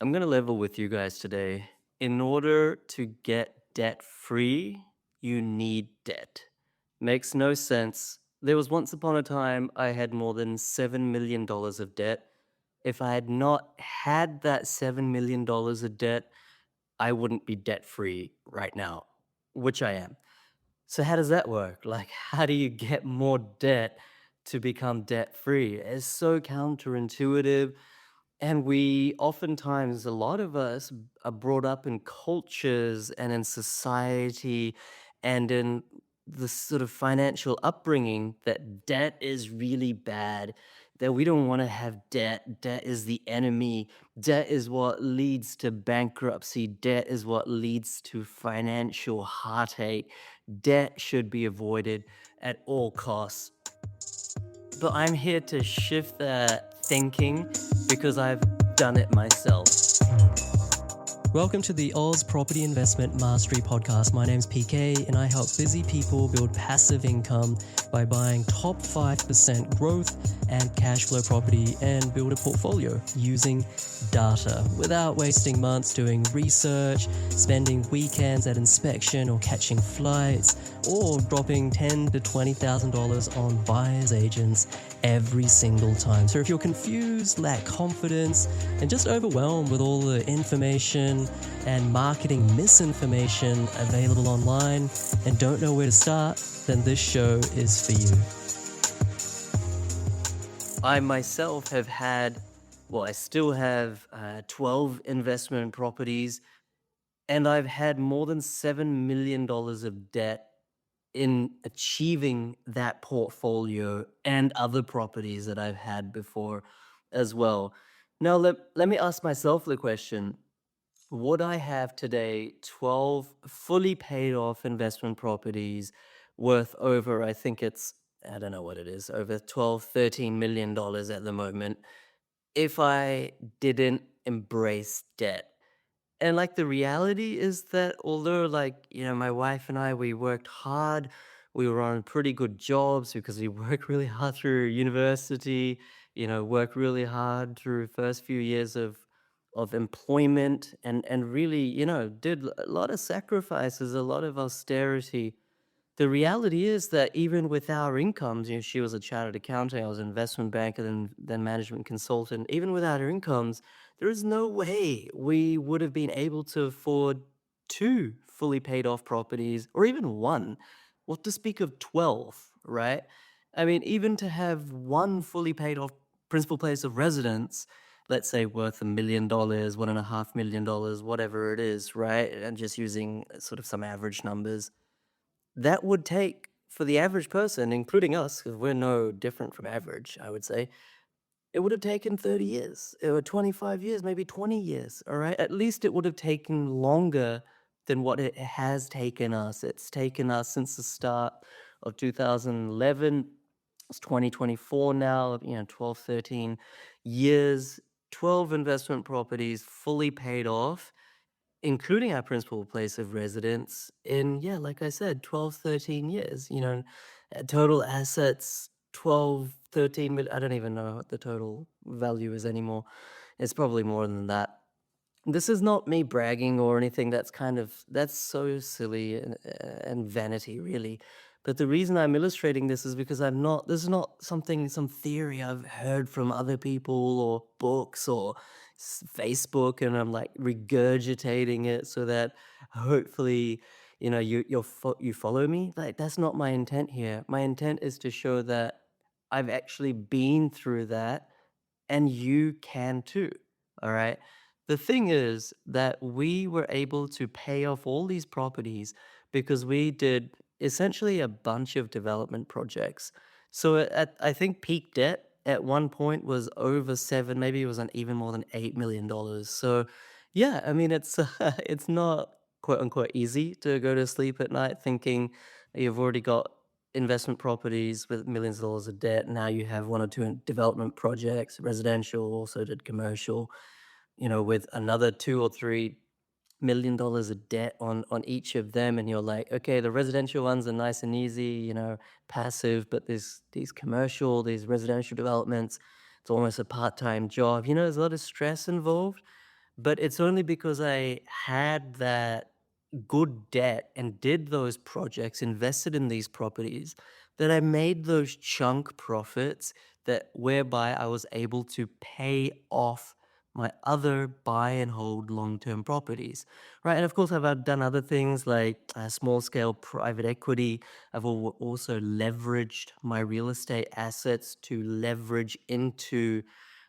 I'm going to level with you guys today. In order to get debt free, you need debt. Makes no sense. There was once upon a time I had more than $7 million of debt. If I had not had that $7 million of debt, I wouldn't be debt free right now, which I am. So, how does that work? Like, how do you get more debt to become debt free? It's so counterintuitive. And we oftentimes, a lot of us are brought up in cultures and in society and in the sort of financial upbringing that debt is really bad, that we don't want to have debt. Debt is the enemy. Debt is what leads to bankruptcy. Debt is what leads to financial heartache. Debt should be avoided at all costs. But I'm here to shift that thinking because I've done it myself. Welcome to the Oz Property Investment Mastery Podcast. My name's PK and I help busy people build passive income by buying top 5% growth and cash flow property and build a portfolio using data without wasting months doing research, spending weekends at inspection or catching flights, or dropping $10,000 to $20,000 on buyer's agents every single time. So if you're confused, lack confidence, and just overwhelmed with all the information and marketing misinformation available online and don't know where to start, then this show is for you. I myself have had, well, I still have 12 investment properties, and I've had more than $7 million of debt in achieving that portfolio and other properties that I've had before as well. Now, let me ask myself the question. Would I have today 12 fully paid off investment properties worth over, I think it's, I don't know what it is, over 12, $13 million at the moment, if I didn't embrace debt? And like the reality is that although my wife and I, we worked hard, we were on pretty good jobs because we worked really hard through university, worked really hard through first few years of employment and really, did a lot of sacrifices, a lot of austerity. The reality is that even with our incomes, she was a chartered accountant, I was an investment banker, then management consultant. Even without our incomes, there is no way we would have been able to afford two fully paid off properties or even one. What to speak of 12, right? I mean, even to have one fully paid off principal place of residence, let's say worth $1 million, $1.5 million, whatever it is, right? And just using sort of some average numbers that would take for the average person, including us, because we're no different from average, I would say, it would have taken 30 years or 25 years, maybe 20 years, all right? At least it would have taken longer than what it has taken us. It's taken us since the start of 2011. It's 2024 now, 12, 13 years, 12 investment properties fully paid off, including our principal place of residence in, yeah, like I said, 12, 13 years, total assets, 12, 13 million. I don't even know what the total value is anymore. It's probably more than that. This is not me bragging or anything. That's so silly and vanity, really. But the reason I'm illustrating this is because this is not some theory I've heard from other people or books or Facebook, and I'm like regurgitating it so that hopefully, you follow me. Like, that's not my intent here. My intent is to show that I've actually been through that and you can too. All right. The thing is that we were able to pay off all these properties because we did essentially a bunch of development projects. So I think peak debt at one point was over seven, maybe it was even more than $8 million. So yeah, I mean it's it's not quote unquote easy to go to sleep at night thinking you've already got investment properties with millions of dollars of debt. Now you have one or two development projects, residential, also did commercial, with another $2 or $3 million of debt on each of them. And you're like, okay, the residential ones are nice and easy, passive, but these residential developments, it's almost a part-time job. There's a lot of stress involved. but it's only because I had that good debt and did those projects, invested in these properties, that I made those chunk profits that whereby I was able to pay off my other buy and hold long-term properties, right? And of course, I've done other things like small scale private equity. I've also leveraged my real estate assets to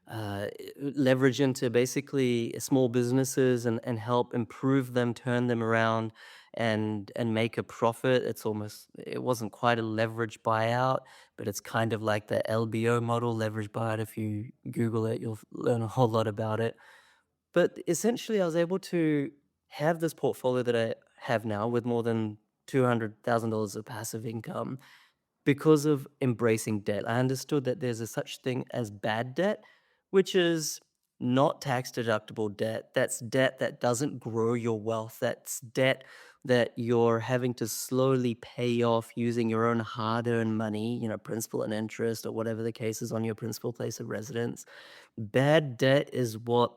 uh, leverage into basically small businesses and help improve them, turn them around, and make a profit. It wasn't quite a leverage buyout, but it's kind of like the LBO model, leverage buyout. If you Google it, you'll learn a whole lot about it. But essentially, I was able to have this portfolio that I have now with more than $200,000 of passive income because of embracing debt. I understood that there's a such thing as bad debt, which is not tax deductible debt. That's debt that doesn't grow your wealth. That's debt that you're having to slowly pay off using your own hard earned money, principal and interest, or whatever the case is on your principal place of residence. Bad debt is what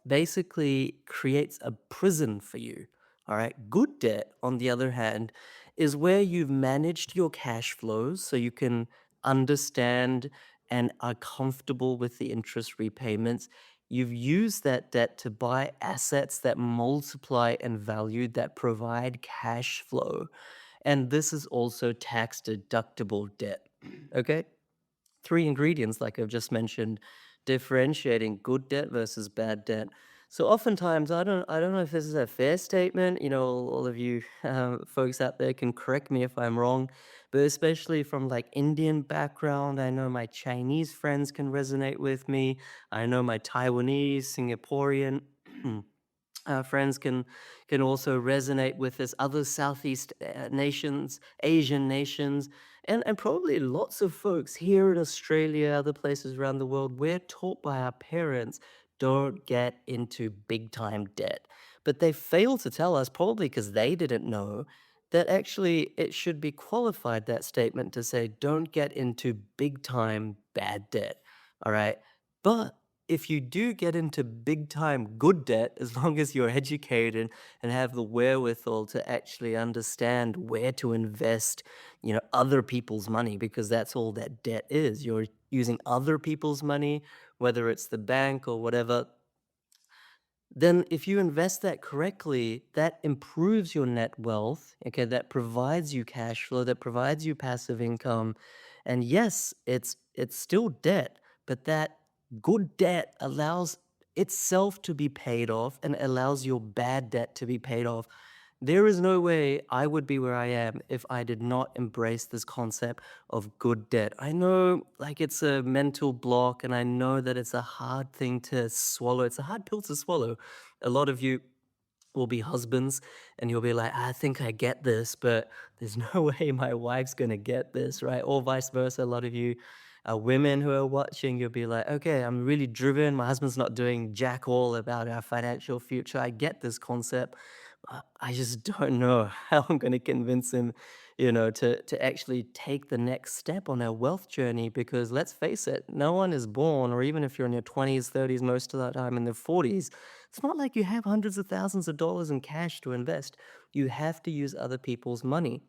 basically creates a prison for you. All right. Good debt, on the other hand, is where you've managed your cash flows so you can understand and are comfortable with the interest repayments. You've used that debt to buy assets that multiply in value, that provide cash flow. And this is also tax deductible debt. Okay. Three ingredients, like I've just mentioned, differentiating good debt versus bad debt. So oftentimes, I don't know if this is a fair statement. All of you folks out there can correct me if I'm wrong, but especially from like Indian background, I know my Chinese friends can resonate with me. I know my Taiwanese, Singaporean. Friends can also resonate with this other Southeast nations, Asian nations, and probably lots of folks here in Australia, other places around the world. We're taught by our parents, don't get into big time debt. But they fail to tell us, probably because they didn't know, that actually it should be qualified, that statement, to say, don't get into big time bad debt. All right. But if you do get into big time good debt, as long as you're educated and have the wherewithal to actually understand where to invest, other people's money, because that's all that debt is. You're using other people's money, whether it's the bank or whatever, then if you invest that correctly, that improves your net wealth, okay? That provides you cash flow, that provides you passive income. And yes, it's still debt, but that good debt allows itself to be paid off and allows your bad debt to be paid off. There is no way I would be where I am if I did not embrace this concept of good debt. I know, like, it's a mental block, and I know that it's a hard thing to swallow. It's a hard pill to swallow. A lot of you will be husbands and you'll be like, I think I get this, but there's no way my wife's going to get this, right? Or vice versa. A lot of you women who are watching, you'll be like, okay, I'm really driven. My husband's not doing jack all about our financial future. I get this concept. I just don't know how I'm going to convince him, to actually take the next step on our wealth journey. Because let's face it, no one is born, or even if you're in your 20s, 30s, most of the time in their 40s, it's not like you have hundreds of thousands of dollars in cash to invest. You have to use other people's money.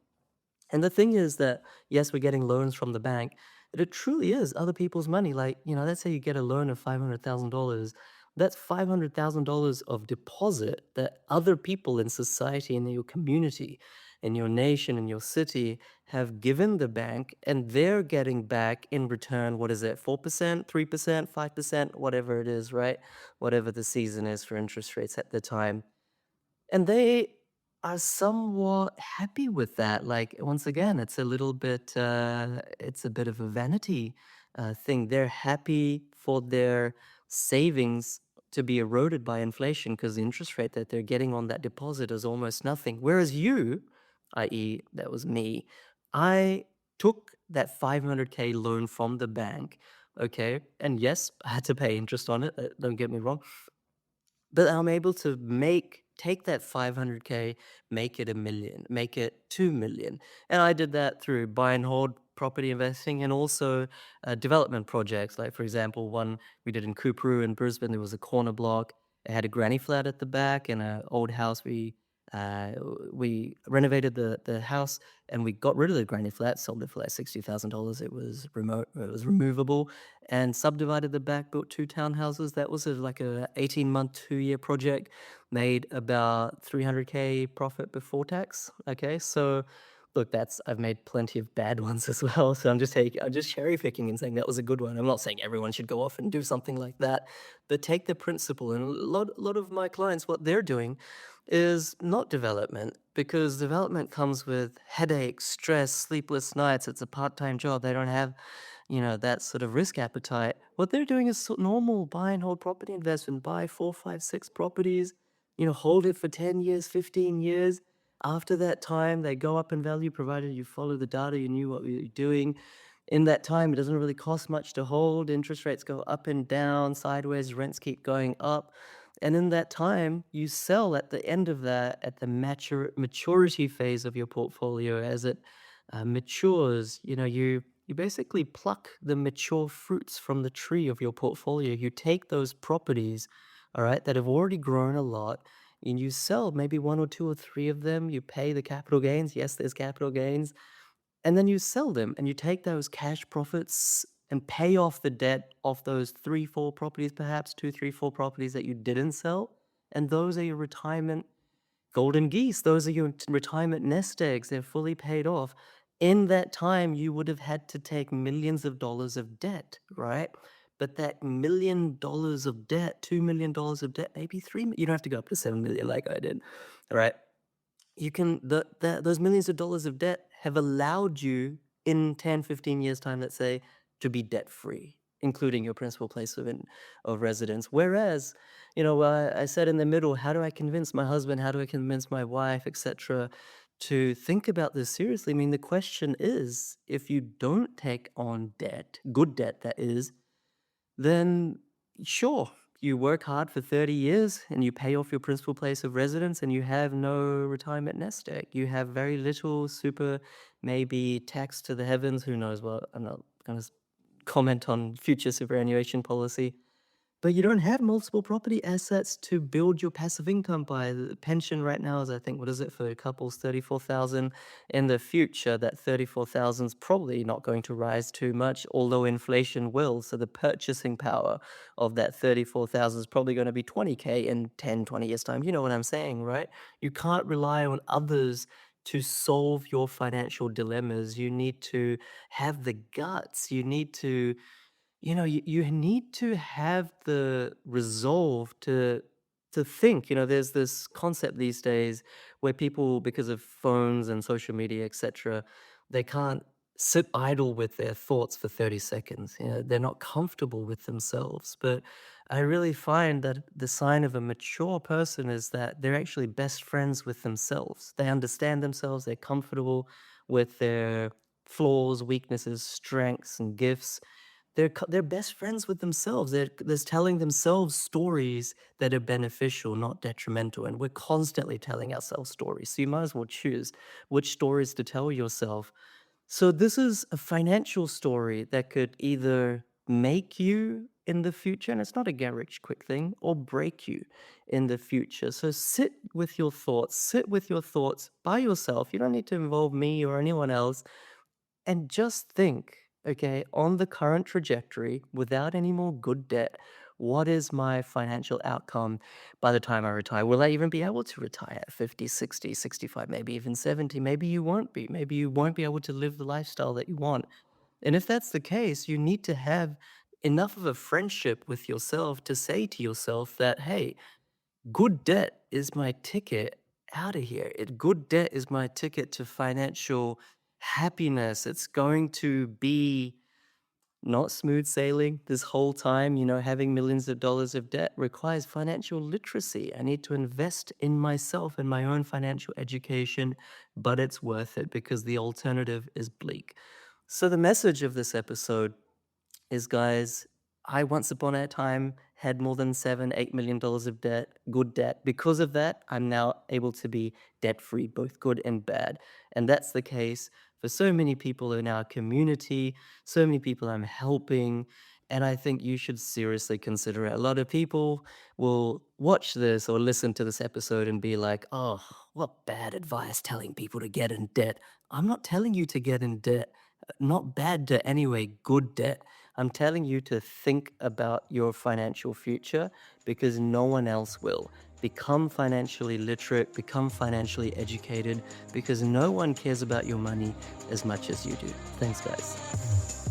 And the thing is that, yes, we're getting loans from the bank, but it truly is other people's money. Like, let's say you get a loan of $500,000. That's $500,000 of deposit that other people in society, in your community, in your nation, in your city have given the bank, and they're getting back in return, what is it, 4%, 3%, 5%, whatever it is, right? Whatever the season is for interest rates at the time. And they are somewhat happy with that. Like, once again, it's a bit of a vanity thing. They're happy for their savings to be eroded by inflation because the interest rate that they're getting on that deposit is almost nothing. Whereas you, i.e., that was me, I took that 500K loan from the bank. Okay. And yes, I had to pay interest on it. Don't get me wrong, but I'm able to take that 500K, make it 1 million, make it 2 million. And I did that through buy and hold property investing and also development projects. Like, for example, one we did in Coorparoo in Brisbane, there was a corner block. It had a granny flat at the back and an old house. Uh, we renovated the house and we got rid of the granny flat, sold it for like $60,000. It was remote, it was removable, and subdivided the back, built two townhouses. That was like a 18-month, 2-year project. Made about 300K profit before tax. Okay, so look, that's I've made plenty of bad ones as well. So I'm just cherry picking and saying that was a good one. I'm not saying everyone should go off and do something like that, but take the principle. And a lot of my clients, what they're doing is not development, because development comes with headaches, stress, sleepless nights. It's a part-time job. They don't have, that sort of risk appetite. What they're doing is normal buy and hold property investment. Buy 4, 5, 6 properties, hold it for 10 years, 15 years. After that time, they go up in value, provided you follow the data, you knew what you're doing. In that time, it doesn't really cost much to hold. Interest rates go up and down, sideways, rents keep going up. And in that time, you sell at the end of that, at the maturity phase of your portfolio, as it matures. You basically pluck the mature fruits from the tree of your portfolio. You take those properties, all right, that have already grown a lot, and you sell maybe one or two or three of them. You pay the capital gains. Yes, there's capital gains, and then you sell them and you take those cash profits and pay off the debt of those 3, 4 properties, perhaps 2, 3, 4 properties that you didn't sell. And those are your retirement golden geese. Those are your retirement nest eggs. They're fully paid off. In that time, you would have had to take millions of dollars of debt, right? But that $1 million of debt, $2 million of debt, maybe you don't have to go up to 7 million like I did, right? You can those millions of dollars of debt have allowed you in 10, 15 years time, let's say, to be debt free, including your principal place of residence. Whereas, I said in the middle, how do I convince my husband, how do I convince my wife, etc., to think about this seriously? I mean, the question is, if you don't take on debt, good debt that is, then sure, you work hard for 30 years and you pay off your principal place of residence and you have no retirement nest egg. You have very little super, maybe tax to the heavens. Who knows what? I'm not going to comment on future superannuation policy. But you don't have multiple property assets to build your passive income by. The pension right now is, I think, what is it for couples, 34,000. In the future, that 34,000 is probably not going to rise too much, although inflation will. So the purchasing power of that 34,000 is probably going to be 20K in 10, 20 years time. You know what I'm saying, right? You can't rely on others to solve your financial dilemmas. You need to have the guts. You need to have the resolve to think. There's this concept these days where people, because of phones and social media, etc., they can't sit idle with their thoughts for 30 seconds. They're not comfortable with themselves. But I really find that the sign of a mature person is that they're actually best friends with themselves. They understand themselves, they're comfortable with their flaws, weaknesses, strengths, and gifts. They're best friends with themselves. They're telling themselves stories that are beneficial, not detrimental, and we're constantly telling ourselves stories, so you might as well choose which stories to tell yourself. So this is a financial story that could either make you in the future, and it's not a get rich quick thing, or break you in the future. So sit with your thoughts by yourself. You don't need to involve me or anyone else, and just think, okay, on the current trajectory, without any more good debt, what is my financial outcome by the time I retire? Will I even be able to retire at 50, 60, 65, maybe even 70? Maybe you won't be. Maybe you won't be able to live the lifestyle that you want. And if that's the case, you need to have enough of a friendship with yourself to say to yourself that, hey, good debt is my ticket out of here. Good debt is my ticket to financial happiness. It's going to be not smooth sailing this whole time. Having millions of dollars of debt requires financial literacy. I need to invest in myself and my own financial education, but it's worth it because the alternative is bleak. So, the message of this episode is, guys, I once upon a time had more than 7, $8 million of debt, good debt. Because of that, I'm now able to be debt free, both good and bad. And that's the case for so many people in our community, so many people I'm helping. And I think you should seriously consider it. A lot of people will watch this or listen to this episode and be like, oh, what bad advice telling people to get in debt. I'm not telling you to get in debt. Not bad debt anyway, good debt. I'm telling you to think about your financial future because no one else will. Become financially literate, become financially educated because no one cares about your money as much as you do. Thanks, guys.